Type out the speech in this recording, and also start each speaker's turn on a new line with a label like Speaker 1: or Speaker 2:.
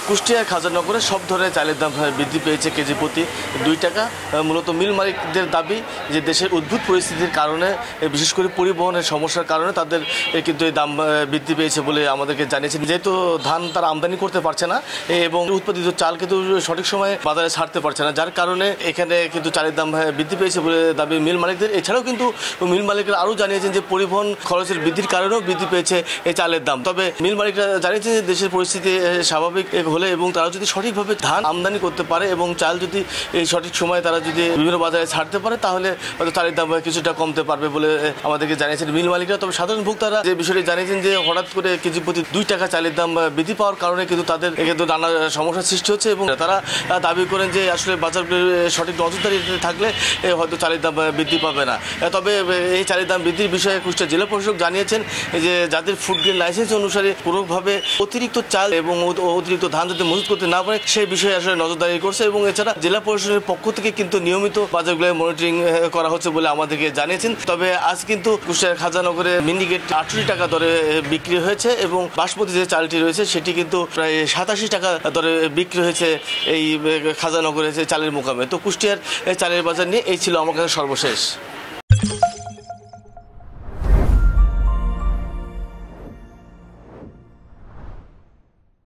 Speaker 1: কুষ্টিয়া খাজানগরে সব ধরনের চালের দাম বৃদ্ধি পেয়েছে কেজি প্রতি 2 টাকা। মূলত মিল মালিকদের দাবি যে দেশের উদ্ভূত পরিস্থিতির কারণে, বিশেষ করে পরিবহনের সমস্যার কারণে তাদের কিন্তু এই দাম বৃদ্ধি পেয়েছে বলে আমাদেরকে জানিয়েছেন। যেহেতু ধান তারা আমদানি করতে পারছে না এবং উৎপাদিত চাল কিন্তু সঠিক সময়ে বাজারে ছাড়তে পারছে না, যার কারণে এখানে কিন্তু চালের দাম বৃদ্ধি পেয়েছে বলে দাবি মিল মালিকদের। এছাড়াও কিন্তু মিল মালিকরা আরও জানিয়েছেন যে পরিবহন খরচের বৃদ্ধির কারণেও বৃদ্ধি পেয়েছে এই চালের দাম। তবে মিল মালিকরা জানিয়েছেন যে দেশের পরিস্থিতি স্বাভাবিক হলে এবং তারা যদি সঠিকভাবে ধান আমদানি করতে পারে এবং চাল যদি এই সঠিক সময়ে তারা যদি বিভিন্ন বাজারে ছাড়তে পারে তাহলে হয়তো চালের দাম কিছুটা কমতে পারবে বলে আমাদেরকে জানিয়েছেন মিল মালিকরা। তবে সাধারণ ভোক্তারা যে বিষয়টি জানিয়েছেন যে হঠাৎ করে কেজি প্রতি 2 টাকা চালের দাম বৃদ্ধি পাওয়ার কারণে কিন্তু তাদের কিন্তু নানা সমস্যার সৃষ্টি হচ্ছে এবং তারা দাবি করেন যে আসলে বাজারগুলো সঠিক নজরদারি থাকলে হয়তো চালের দাম বৃদ্ধি পাবে না। তবে এই চালের দাম বৃদ্ধির বিষয়ে কুষ্টিয়া জেলা প্রশাসক জানিয়েছেন যে যাদের ফুড গ্রেড লাইসেন্স অনুসারে কোনোভাবে অতিরিক্ত চাল এবং অতিরিক্ত ধান যাতে মজুত করতে না পারে সেই বিষয়ে আসলে নজরদারি করছে এবং এছাড়া জেলা প্রশাসনের পক্ষ থেকে কিন্তু নিয়মিত বাজারগুলো মনিটরিং করা হচ্ছে বলে আমাদেরকে জানিয়েছেন। তবে আজ কিন্তু কুষ্টিয়ার খাজানগরে মিনিকেট 68 টাকা দরে বিক্রি হয়েছে এবং বাসমতি যে চালটি রয়েছে সেটি কিন্তু প্রায় 87 টাকা দরে বিক্রি হয়েছে এই খাজানগরে চালের মোকামে। তো কুষ্টিয়ার চালের বাজার নিয়ে এই ছিল আমার কাছে সর্বশেষ।